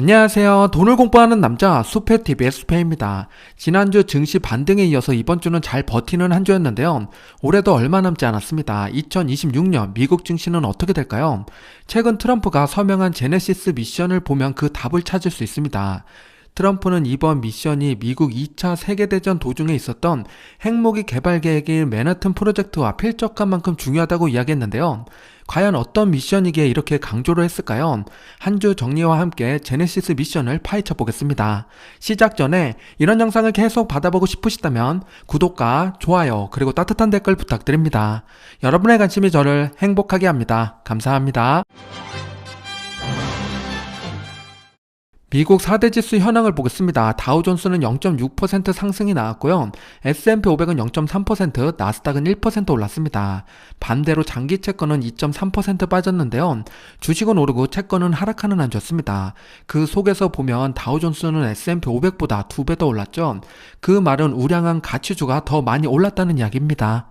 안녕하세요. 돈을 공부하는 남자 수페TV의 수페입니다. 지난주 증시 반등에 이어서 이번 주는 잘 버티는 한 주였는데요. 올해도 얼마 남지 않았습니다. 2026년 미국 증시는 어떻게 될까요? 최근 트럼프가 서명한 제네시스 미션을 보면 그 답을 찾을 수 있습니다. 트럼프는 이번 미션이 미국 2차 세계대전 도중에 있었던 핵무기 개발 계획인 맨하튼 프로젝트와 필적한 만큼 중요하다고 이야기했는데요. 과연 어떤 미션이기에 이렇게 강조를 했을까요? 한 주 정리와 함께 제네시스 미션을 파헤쳐 보겠습니다. 시작 전에 이런 영상을 계속 받아보고 싶으시다면 구독과 좋아요 그리고 따뜻한 댓글 부탁드립니다. 여러분의 관심이 저를 행복하게 합니다. 감사합니다. 미국 4대 지수 현황을 보겠습니다. 다우존스는 0.6% 상승이 나왔고요. S&P 500은 0.3%, 나스닥은 1% 올랐습니다. 반대로 장기 채권은 2.3% 빠졌는데요. 주식은 오르고 채권은 하락하는 한 주였습니다. 그 속에서 보면 다우존스는 S&P 500보다 2배 더 올랐죠. 그 말은 우량한 가치주가 더 많이 올랐다는 이야기입니다.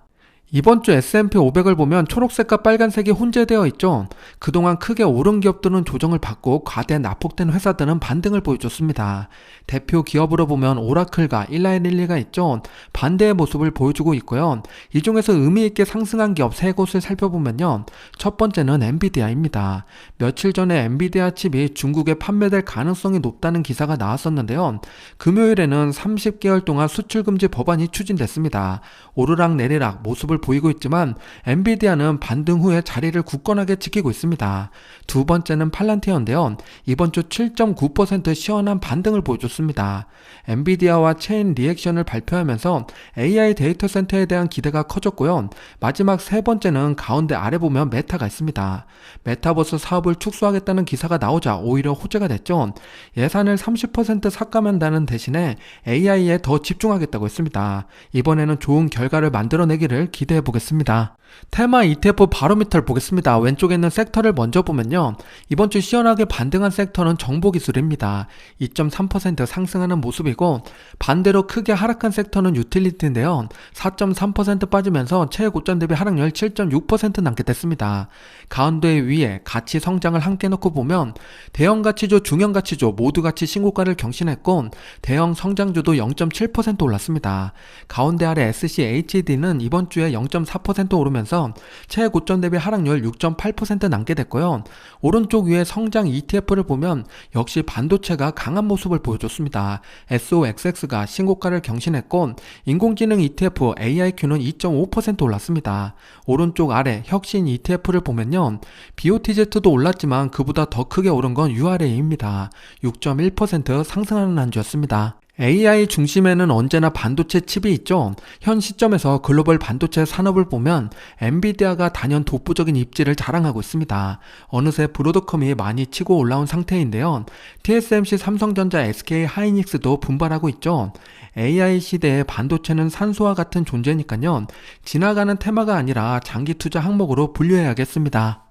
이번 주 S&P 500을 보면 초록색과 빨간색이 혼재되어 있죠. 그동안 크게 오른 기업들은 조정을 받고 과대 낙폭된 회사들은 반등을 보여줬습니다. 대표 기업으로 보면 오라클과 일라일릴리가 있죠. 반대의 모습을 보여주고 있고요. 이 중에서 의미있게 상승한 기업 3곳을 살펴보면요. 첫 번째는 엔비디아입니다. 며칠 전에 엔비디아 칩이 중국에 판매될 가능성이 높다는 기사가 나왔었는데요. 금요일에는 30개월 동안 수출금지 법안이 추진됐습니다. 오르락내리락 모습을 보이고 있지만 엔비디아는 반등 후에 자리를 굳건하게 지키고 있습니다. 두 번째는 팔란티어인데요. 이번 주 7.9% 시원한 반등을 보여줬습니다. 엔비디아와 체인 리액션을 발표하면서 AI 데이터 센터에 대한 기대가 커졌고요. 마지막 세 번째는 가운데 아래 보면 메타가 있습니다. 메타버스 사업을 축소하겠다는 기사가 나오자 오히려 호재가 됐죠. 예산을 30% 삭감한다는 대신에 AI에 더 집중하겠다고 했습니다. 이번에는 좋은 결과를 만들어내기를 기대해 보겠습니다. 테마 ETF 바로미터를 보겠습니다. 왼쪽에 있는 섹터를 먼저 보면요. 이번 주 시원하게 반등한 섹터는 정보기술입니다. 2.3% 상승하는 모습이고 반대로 크게 하락한 섹터는 유틸리티인데요. 4.3% 빠지면서 최고점 대비 하락률 7.6% 남게 됐습니다. 가운데 위에 가치 성장을 함께 놓고 보면 대형 가치주, 중형 가치주 모두 같이 신고가를 경신했고 대형 성장주도 0.7% 올랐습니다. 가운데 아래 SCHD는 이번 주에 0.4% 오르면서 최고점 대비 하락률 6.8% 남게 됐고요. 오른쪽 위에 성장 ETF를 보면 역시 반도체가 강한 모습을 보여줬습니다. SOXX가 신고가를 경신했고 인공지능 ETF AIQ는 2.5% 올랐습니다. 오른쪽 아래 혁신 ETF를 보면요. BOTZ도 올랐지만 그보다 더 크게 오른 건 URA입니다. 6.1% 상승하는 한 주였습니다. AI 중심에는 언제나 반도체 칩이 있죠. 현 시점에서 글로벌 반도체 산업을 보면 엔비디아가 단연 독보적인 입지를 자랑하고 있습니다. 어느새 브로드컴이 많이 치고 올라온 상태인데요. TSMC, 삼성전자, SK 하이닉스도 분발하고 있죠. AI 시대의 반도체는 산소와 같은 존재니까요. 지나가는 테마가 아니라 장기 투자 항목으로 분류해야겠습니다.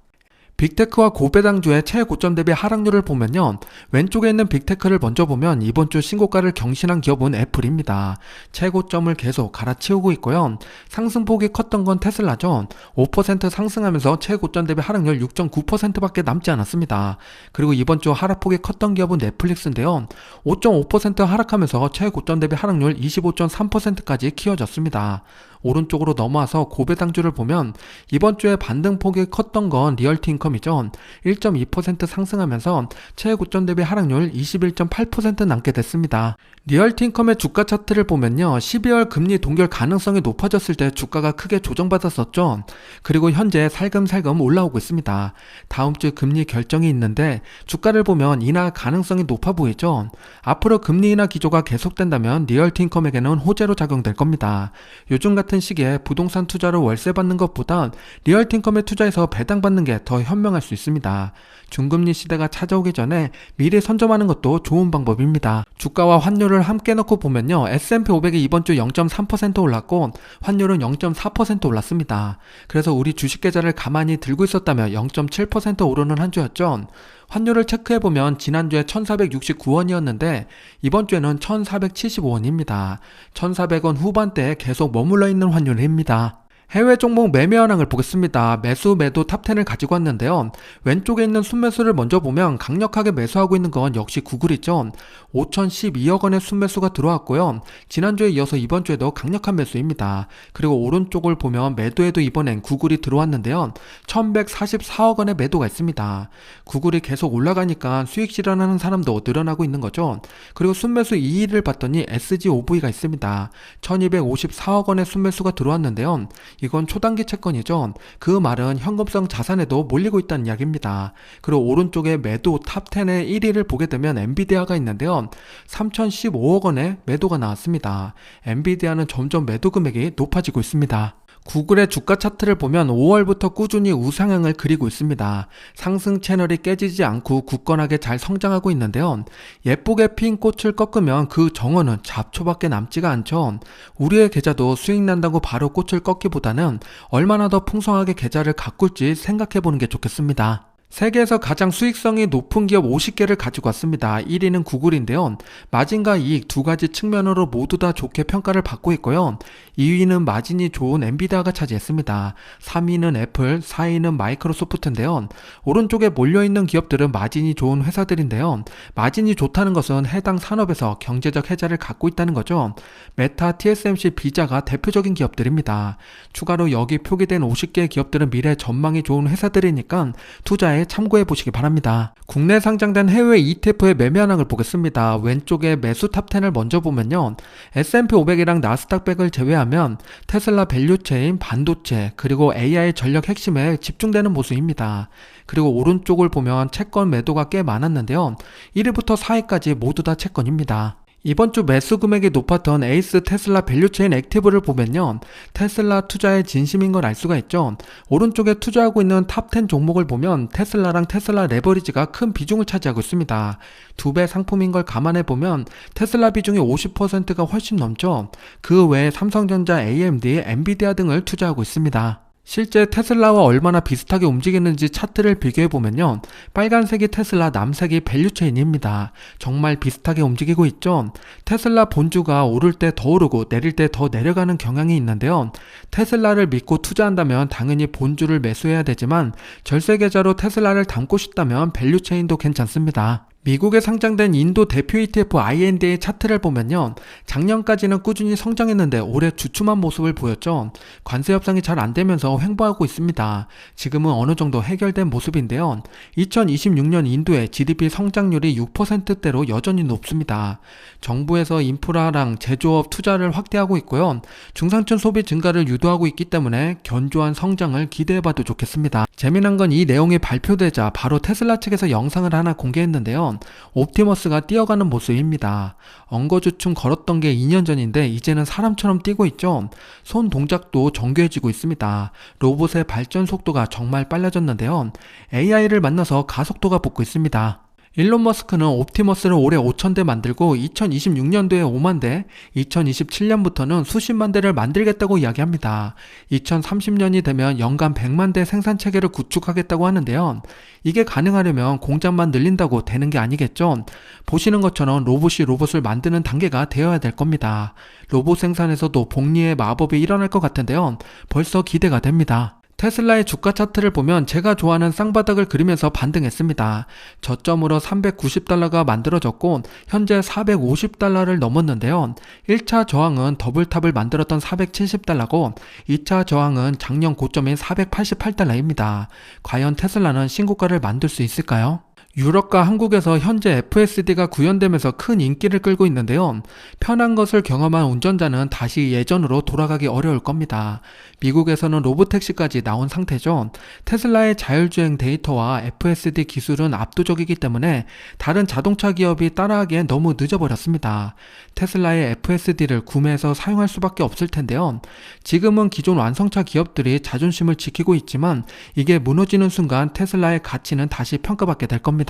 빅테크와 고배당주의 최고점 대비 하락률을 보면요. 왼쪽에 있는 빅테크를 먼저 보면 이번 주 신고가를 경신한 기업은 애플입니다. 최고점을 계속 갈아치우고 있고요. 상승폭이 컸던 건 테슬라죠. 5% 상승하면서 최고점 대비 하락률 6.9%밖에 남지 않았습니다. 그리고 이번 주 하락폭이 컸던 기업은 넷플릭스인데요. 5.5% 하락하면서 최고점 대비 하락률 25.3%까지 키워졌습니다. 오른쪽으로 넘어와서 고배당주를 보면 이번 주에 반등폭이 컸던 건 리얼티인컴이죠. 1.2% 상승하면서 최고점 대비 하락률 21.8% 남게 됐습니다. 리얼티인컴의 주가 차트를 보면요. 12월 금리 동결 가능성이 높아졌을 때 주가가 크게 조정받았었죠. 그리고 현재 살금살금 올라오고 있습니다. 다음 주 금리 결정이 있는데 주가를 보면 인하 가능성이 높아 보이죠. 앞으로 금리 인하 기조가 계속된다면 리얼티인컴에게는 호재로 작용될 겁니다. 요즘 같은 시기에 부동산 투자로 월세 받는 것보다 리얼티인컴에 투자해서 배당받는 게 더 현명할 수 있습니다. 중금리 시대가 찾아오기 전에 미리 선점하는 것도 좋은 방법입니다. 주가와 환율을 함께 넣고 보면요. S&P 500이 이번 주 0.3% 올랐고 환율은 0.4% 올랐습니다. 그래서 우리 주식 계좌를 가만히 들고 있었다면 0.7% 오르는 한 주였죠. 환율을 체크해보면 지난주에 1469원이었는데 이번 주에는 1475원입니다. 1400원 후반대에 계속 머물러 있는 환율입니다. 해외 종목 매매 현황을 보겠습니다. 매수 매도 탑10을 가지고 왔는데요. 왼쪽에 있는 순매수를 먼저 보면 강력하게 매수하고 있는 건 역시 구글이죠. 5,012억 원의 순매수가 들어왔고요. 지난주에 이어서 이번 주에도 강력한 매수입니다. 그리고 오른쪽을 보면 매도에도 이번엔 구글이 들어왔는데요. 1,144억 원의 매도가 있습니다. 구글이 계속 올라가니까 수익 실현하는 사람도 늘어나고 있는 거죠. 그리고 순매수 2위를 봤더니 SGOV가 있습니다. 1,254억 원의 순매수가 들어왔는데요. 이건 초단기 채권이죠. 그 말은 현금성 자산에도 몰리고 있다는 이야기입니다. 그리고 오른쪽에 매도 탑10의 1위를 보게 되면 엔비디아가 있는데요. 3,015억 원의 매도가 나왔습니다. 엔비디아는 점점 매도 금액이 높아지고 있습니다. 구글의 주가 차트를 보면 5월부터 꾸준히 우상향을 그리고 있습니다. 상승 채널이 깨지지 않고 굳건하게 잘 성장하고 있는데요. 예쁘게 핀 꽃을 꺾으면 그 정원은 잡초밖에 남지가 않죠. 우리의 계좌도 수익 난다고 바로 꽃을 꺾기보다는 얼마나 더 풍성하게 계좌를 가꿀지 생각해보는 게 좋겠습니다. 세계에서 가장 수익성이 높은 기업 50개를 가지고 왔습니다. 1위는 구글인데요. 마진과 이익 두 가지 측면으로 모두 다 좋게 평가를 받고 있고요. 2위는 마진이 좋은 엔비디아가 차지했습니다. 3위는 애플, 4위는 마이크로소프트인데요. 오른쪽에 몰려있는 기업들은 마진이 좋은 회사들인데요. 마진이 좋다는 것은 해당 산업에서 경제적 혜자를 갖고 있다는 거죠. 메타, TSMC, 비자가 대표적인 기업들입니다. 추가로 여기 표기된 50개의 기업들은 미래 전망이 좋은 회사들이니까 투자에 참고해 보시기 바랍니다. 국내 상장된 해외 ETF의 매매 현황을 보겠습니다. 왼쪽에 매수 탑10을 먼저 보면요. S&P 500이랑 나스닥 100을 제외하면 테슬라 밸류체인, 반도체, 그리고 AI 전력 핵심에 집중되는 모습입니다. 그리고 오른쪽을 보면 채권 매도가 꽤 많았는데요. 1위부터 4위까지 모두 다 채권입니다. 이번 주 매수 금액이 높았던 에이스 테슬라 밸류체인 액티브를 보면요. 테슬라 투자에 진심인 걸 알 수가 있죠. 오른쪽에 투자하고 있는 탑10 종목을 보면 테슬라랑 테슬라 레버리지가 큰 비중을 차지하고 있습니다. 2배 상품인 걸 감안해 보면 테슬라 비중이 50%가 훨씬 넘죠. 그 외에 삼성전자, AMD, 엔비디아 등을 투자하고 있습니다. 실제 테슬라와 얼마나 비슷하게 움직이는지 차트를 비교해보면요. 빨간색이 테슬라, 남색이 밸류체인입니다. 정말 비슷하게 움직이고 있죠. 테슬라 본주가 오를 때 더 오르고 내릴 때 더 내려가는 경향이 있는데요. 테슬라를 믿고 투자한다면 당연히 본주를 매수해야 되지만 절세계좌로 테슬라를 담고 싶다면 밸류체인도 괜찮습니다. 미국에 상장된 인도 대표 ETF IND의 차트를 보면요. 작년까지는 꾸준히 성장했는데 올해 주춤한 모습을 보였죠. 관세 협상이 잘 안되면서 횡보하고 있습니다. 지금은 어느 정도 해결된 모습인데요. 2026년 인도의 GDP 성장률이 6%대로 여전히 높습니다. 정부에서 인프라랑 제조업 투자를 확대하고 있고요. 중산층 소비 증가를 유도하고 있기 때문에 견조한 성장을 기대해봐도 좋겠습니다. 재미난 건 이 내용이 발표되자 바로 테슬라 측에서 영상을 하나 공개했는데요. 옵티머스가 뛰어가는 모습입니다. 엉거주춤 걸었던 게 2년 전인데 이제는 사람처럼 뛰고 있죠. 손 동작도 정교해지고 있습니다. 로봇의 발전 속도가 정말 빨라졌는데요. AI를 만나서 가속도가 붙고 있습니다. 일론 머스크는 옵티머스를 올해 5,000대 만들고 2026년도에 5만 대, 2027년부터는 수십만 대를 만들겠다고 이야기합니다. 2030년이 되면 연간 100만 대 생산 체계를 구축하겠다고 하는데요. 이게 가능하려면 공장만 늘린다고 되는 게 아니겠죠. 보시는 것처럼 로봇이 로봇을 만드는 단계가 되어야 될 겁니다. 로봇 생산에서도 복리의 마법이 일어날 것 같은데요. 벌써 기대가 됩니다. 테슬라의 주가 차트를 보면 제가 좋아하는 쌍바닥을 그리면서 반등했습니다. 저점으로 390달러가 만들어졌고 현재 450달러를 넘었는데요. 1차 저항은 더블탑을 만들었던 470달러고 2차 저항은 작년 고점인 488달러입니다. 과연 테슬라는 신고가를 만들 수 있을까요? 유럽과 한국에서 현재 FSD가 구현되면서 큰 인기를 끌고 있는데요. 편한 것을 경험한 운전자는 다시 예전으로 돌아가기 어려울 겁니다. 미국에서는 로보택시까지 나온 상태죠. 테슬라의 자율주행 데이터와 FSD 기술은 압도적이기 때문에 다른 자동차 기업이 따라하기엔 너무 늦어버렸습니다. 테슬라의 FSD를 구매해서 사용할 수밖에 없을 텐데요. 지금은 기존 완성차 기업들이 자존심을 지키고 있지만 이게 무너지는 순간 테슬라의 가치는 다시 평가받게 될 겁니다.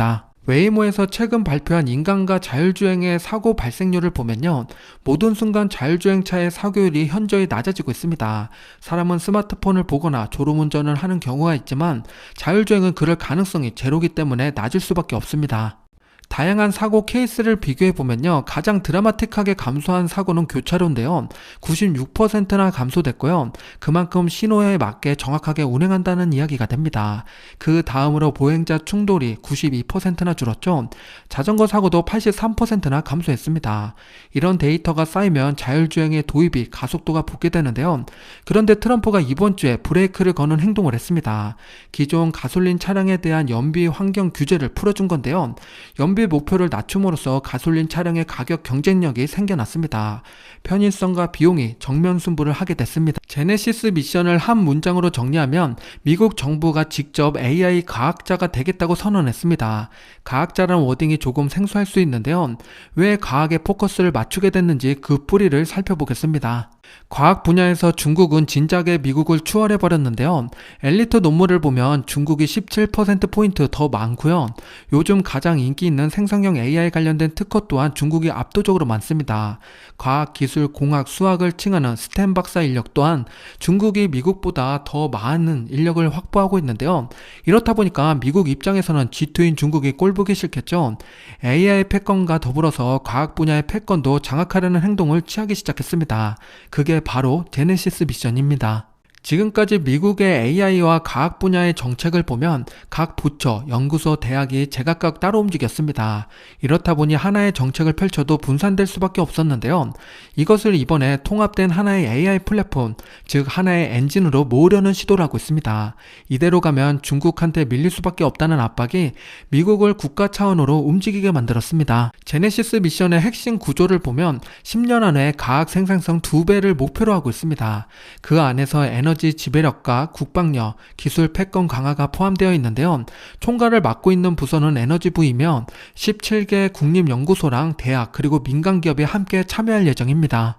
웨이모에서 최근 발표한 인간과 자율주행의 사고 발생률을 보면요. 모든 순간 자율주행차의 사고율이 현저히 낮아지고 있습니다. 사람은 스마트폰을 보거나 졸음운전을 하는 경우가 있지만 자율주행은 그럴 가능성이 제로이기 때문에 낮을 수밖에 없습니다. 다양한 사고 케이스를 비교해보면요. 가장 드라마틱하게 감소한 사고는 교차로인데요. 96%나 감소됐고요. 그만큼 신호에 맞게 정확하게 운행한다는 이야기가 됩니다. 그 다음으로 보행자 충돌이 92%나 줄었죠. 자전거 사고도 83%나 감소했습니다. 이런 데이터가 쌓이면 자율주행의 도입이 가속도가 붙게 되는데요. 그런데 트럼프가 이번 주에 브레이크를 거는 행동을 했습니다. 기존 가솔린 차량에 대한 연비 환경 규제를 풀어준 건데요. 연비 목표를 낮춤으로써 가솔린 차량의 가격 경쟁력이 생겨났습니다. 편의성과 비용이 정면 승부를 하게 됐습니다. 제네시스 미션을 한 문장으로 정리하면 미국 정부가 직접 AI 과학자가 되겠다고 선언했습니다. 과학자라는 워딩이 조금 생소할 수 있는데요. 왜 과학에 포커스를 맞추게 됐는지 그 뿌리를 살펴보겠습니다. 과학 분야에서 중국은 진작에 미국을 추월해버렸는데요. 엘리트 논문을 보면 중국이 17%포인트 더 많고요. 요즘 가장 인기 있는 생성형 AI 관련된 특허 또한 중국이 압도적으로 많습니다. 과학, 기술, 공학, 수학을 칭하는 스템 박사 인력 또한 중국이 미국보다 더 많은 인력을 확보하고 있는데요. 이렇다 보니까 미국 입장에서는 G2인 중국이 꼴보기 싫겠죠. AI 패권과 더불어서 과학 분야의 패권도 장악하려는 행동을 취하기 시작했습니다. 그게 바로 제네시스 미션입니다. 지금까지 미국의 AI와 과학 분야의 정책을 보면 각 부처, 연구소, 대학이 제각각 따로 움직였습니다. 이렇다 보니 하나의 정책을 펼쳐도 분산될 수밖에 없었는데요. 이것을 이번에 통합된 하나의 AI 플랫폼, 즉 하나의 엔진으로 모으려는 시도를 하고 있습니다. 이대로 가면 중국한테 밀릴 수밖에 없다는 압박이 미국을 국가 차원으로 움직이게 만들었습니다. 제네시스 미션의 핵심 구조를 보면 10년 안에 과학 생산성 2배를 목표로 하고 있습니다. 그 안에서 에너지 지배력과 국방력, 기술 패권 강화가 포함되어 있는데요. 총괄을 맡고 있는 부서는 에너지부이며 17개 국립연구소랑 대학 그리고 민간기업이 함께 참여할 예정입니다.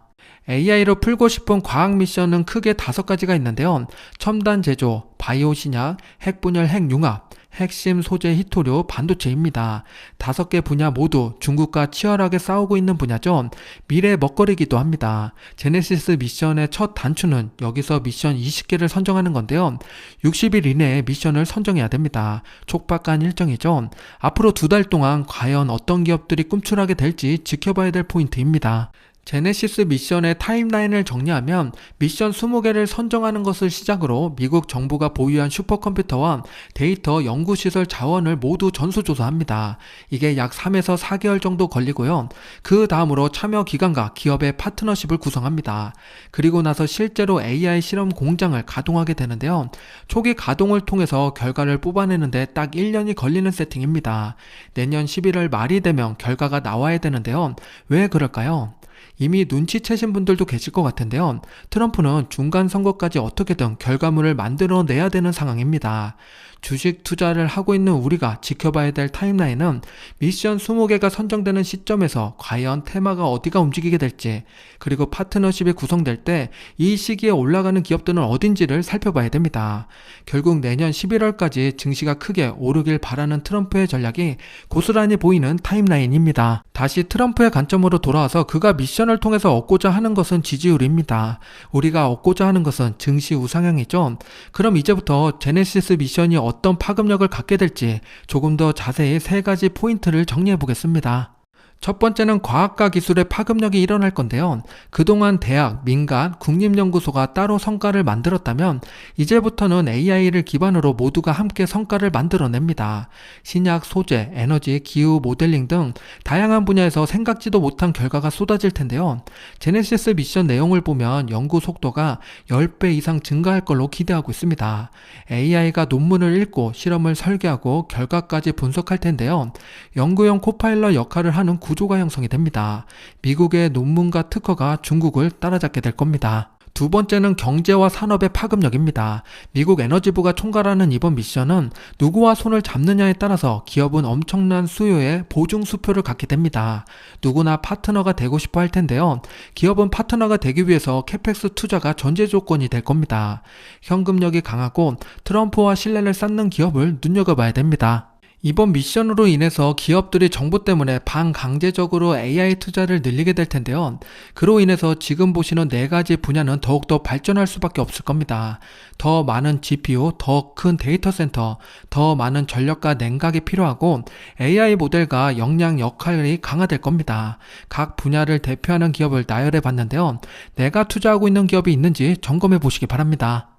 AI로 풀고 싶은 과학 미션은 크게 5가지가 있는데요. 첨단 제조, 바이오 신약, 핵분열 핵융합, 핵심 소재 히토류, 반도체입니다. 5개 분야 모두 중국과 치열하게 싸우고 있는 분야죠. 미래 먹거리기도 합니다. 제네시스 미션의 첫 단추는 여기서 미션 20개를 선정하는 건데요. 60일 이내에 미션을 선정해야 됩니다. 촉박한 일정이죠. 앞으로 2달 동안 과연 어떤 기업들이 꿈출하게 될지 지켜봐야 될 포인트입니다. 제네시스 미션의 타임라인을 정리하면 미션 20개를 선정하는 것을 시작으로 미국 정부가 보유한 슈퍼컴퓨터와 데이터 연구시설 자원을 모두 전수조사합니다. 이게 약 3에서 4개월 정도 걸리고요. 그 다음으로 참여기관과 기업의 파트너십을 구성합니다. 그리고 나서 실제로 AI 실험 공장을 가동하게 되는데요. 초기 가동을 통해서 결과를 뽑아내는데 딱 1년이 걸리는 세팅입니다. 내년 11월 말이 되면 결과가 나와야 되는데요. 왜 그럴까요? 이미 눈치채신 분들도 계실 것 같은데요. 트럼프는 중간 선거까지 어떻게든 결과물을 만들어내야 되는 상황입니다. 주식 투자를 하고 있는 우리가 지켜봐야 될 타임라인은 미션 20개가 선정되는 시점에서 과연 테마가 어디가 움직이게 될지, 그리고 파트너십이 구성될 때 이 시기에 올라가는 기업들은 어딘지를 살펴봐야 됩니다. 결국 내년 11월까지 증시가 크게 오르길 바라는 트럼프의 전략이 고스란히 보이는 타임라인입니다. 다시 트럼프의 관점으로 돌아와서 그가 미션을 통해서 얻고자 하는 것은 지지율입니다. 우리가 얻고자 하는 것은 증시 우상향이죠. 그럼 이제부터 제네시스 미션이 어떤 파급력을 갖게 될지 조금 더 자세히 3가지 포인트를 정리해 보겠습니다. 첫 번째는 과학과 기술의 파급력이 일어날 건데요. 그동안 대학, 민간, 국립연구소가 따로 성과를 만들었다면 이제부터는 AI를 기반으로 모두가 함께 성과를 만들어냅니다. 신약, 소재, 에너지, 기후, 모델링 등 다양한 분야에서 생각지도 못한 결과가 쏟아질 텐데요. 제네시스 미션 내용을 보면 연구 속도가 10배 이상 증가할 걸로 기대하고 있습니다. AI가 논문을 읽고 실험을 설계하고 결과까지 분석할 텐데요. 연구용 코파일럿 역할을 하는 구조가 형성이 됩니다. 미국의 논문과 특허가 중국을 따라잡게 될 겁니다. 두 번째는 경제와 산업의 파급력입니다. 미국 에너지부가 총괄하는 이번 미션은 누구와 손을 잡느냐에 따라서 기업은 엄청난 수요에 보증 수표를 갖게 됩니다. 누구나 파트너가 되고 싶어 할 텐데요. 기업은 파트너가 되기 위해서 캐펙스 투자가 전제 조건이 될 겁니다. 현금력이 강하고 트럼프와 신뢰를 쌓는 기업을 눈여겨봐야 됩니다. 이번 미션으로 인해서 기업들이 정부 때문에 반강제적으로 AI 투자를 늘리게 될 텐데요. 그로 인해서 지금 보시는 네 가지 분야는 더욱더 발전할 수밖에 없을 겁니다. 더 많은 GPU, 더 큰 데이터 센터, 더 많은 전력과 냉각이 필요하고 AI 모델과 역량 역할이 강화될 겁니다. 각 분야를 대표하는 기업을 나열해 봤는데요. 내가 투자하고 있는 기업이 있는지 점검해 보시기 바랍니다.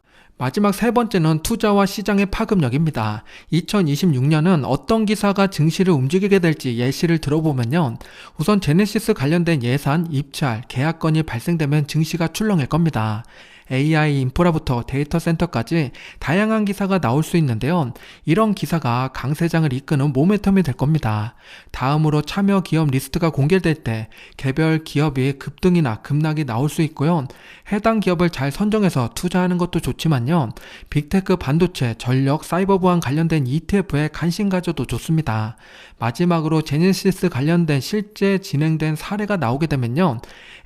마지막 세 번째는 투자와 시장의 파급력입니다. 2026년은 어떤 기사가 증시를 움직이게 될지 예시를 들어보면요. 우선 제네시스 관련된 예산, 입찰, 계약 건이 발생되면 증시가 출렁일 겁니다. AI 인프라부터 데이터 센터까지 다양한 기사가 나올 수 있는데요. 이런 기사가 강세장을 이끄는 모멘텀이 될 겁니다. 다음으로 참여 기업 리스트가 공개될 때 개별 기업이 급등이나 급락이 나올 수 있고요. 해당 기업을 잘 선정해서 투자하는 것도 좋지만요. 빅테크 반도체, 전력, 사이버 보안 관련된 ETF에 관심 가져도 좋습니다. 마지막으로 제네시스 관련된 실제 진행된 사례가 나오게 되면요.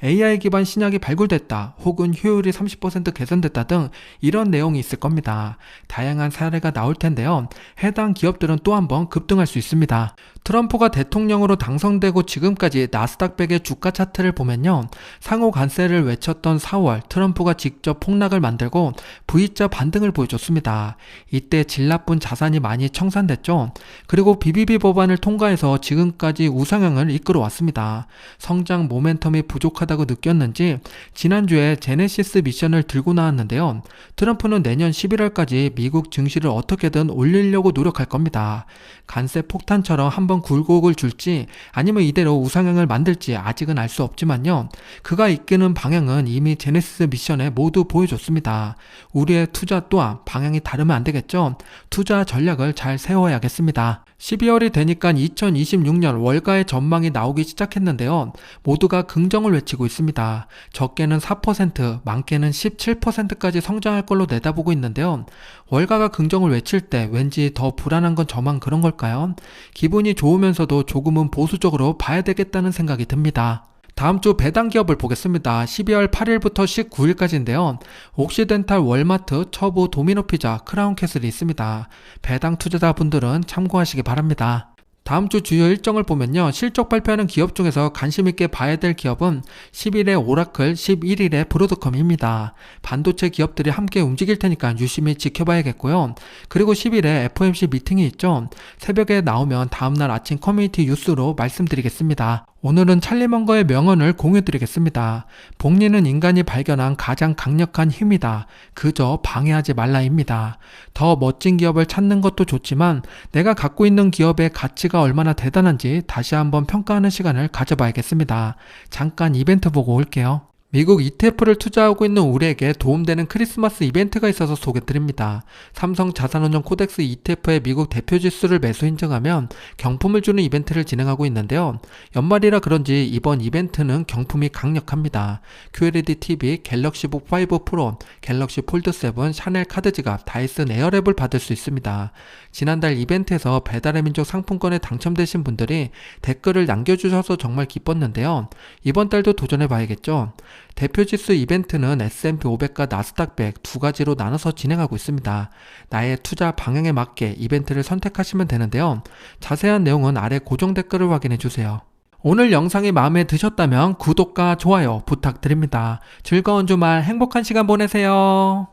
AI 기반 신약이 발굴됐다 혹은 효율이 30% 개선됐다 등 이런 내용이 있을 겁니다. 다양한 사례가 나올 텐데요. 해당 기업들은 또 한번 급등할 수 있습니다. 트럼프가 대통령으로 당선되고 지금까지 나스닥백의 주가 차트를 보면요. 상호 관세를 외쳤던 4월 트럼프가 직접 폭락을 만들고 V자 반등을 보여줬습니다. 이때 질 나쁜 자산이 많이 청산됐죠. 그리고 BBB 법안을 통과해서 지금까지 우상향을 이끌어왔습니다. 성장 모멘텀이 부족하다고 느꼈는지 지난주에 제네시스 미션을 들고 나왔는데요. 트럼프는 내년 11월까지 미국 증시를 어떻게든 올리려고 노력할 겁니다. 관세 폭탄처럼 한번 굴곡을 줄지 아니면 이대로 우상향을 만들지 아직은 알 수 없지만요. 그가 이끄는 방향은 이미 제네시스 미션에 모두 보여줬습니다. 우리의 투자 또한 방향이 다르면 안 되겠죠. 투자 전략을 잘 세워야겠습니다. 12월이 되니까 2026년 월가의 전망이 나오기 시작했는데요. 모두가 긍정을 외치고 있습니다. 적게는 4%, 많게는 17%까지 성장할 걸로 내다보고 있는데요. 월가가 긍정을 외칠 때 왠지 더 불안한 건 저만 그런 걸까요? 기분이 좋으면서도 조금은 보수적으로 봐야 되겠다는 생각이 듭니다. 다음 주 배당 기업을 보겠습니다. 12월 8일부터 19일까지인데요. 옥시덴탈, 월마트, 처부, 도미노피자, 크라운캐슬이 있습니다. 배당 투자자분들은 참고하시기 바랍니다. 다음 주 주요 일정을 보면요. 실적 발표하는 기업 중에서 관심있게 봐야 될 기업은 10일에 오라클, 11일에 브로드컴입니다. 반도체 기업들이 함께 움직일 테니까 유심히 지켜봐야겠고요. 그리고 10일에 FOMC 미팅이 있죠. 새벽에 나오면 다음날 아침 커뮤니티 뉴스로 말씀드리겠습니다. 오늘은 찰리 먼거의 명언을 공유드리겠습니다. 복리는 인간이 발견한 가장 강력한 힘이다. 그저 방해하지 말라입니다. 더 멋진 기업을 찾는 것도 좋지만 내가 갖고 있는 기업의 가치가 얼마나 대단한지 다시 한번 평가하는 시간을 가져봐야겠습니다. 잠깐 이벤트 보고 올게요. 미국 ETF를 투자하고 있는 우리에게 도움되는 크리스마스 이벤트가 있어서 소개드립니다. 삼성 자산운용 코덱스 ETF의 미국 대표 지수를 매수 인증하면 경품을 주는 이벤트를 진행하고 있는데요. 연말이라 그런지 이번 이벤트는 경품이 강력합니다. QLED TV, 갤럭시 북 5 프로, 갤럭시 폴드 7, 샤넬 카드 지갑, 다이슨 에어랩을 받을 수 있습니다. 지난달 이벤트에서 배달의 민족 상품권에 당첨되신 분들이 댓글을 남겨주셔서 정말 기뻤는데요. 이번 달도 도전해봐야겠죠. 대표지수 이벤트는 S&P 500과 나스닥 100 두 가지로 나눠서 진행하고 있습니다. 나의 투자 방향에 맞게 이벤트를 선택하시면 되는데요. 자세한 내용은 아래 고정 댓글을 확인해주세요. 오늘 영상이 마음에 드셨다면 구독과 좋아요 부탁드립니다. 즐거운 주말 행복한 시간 보내세요.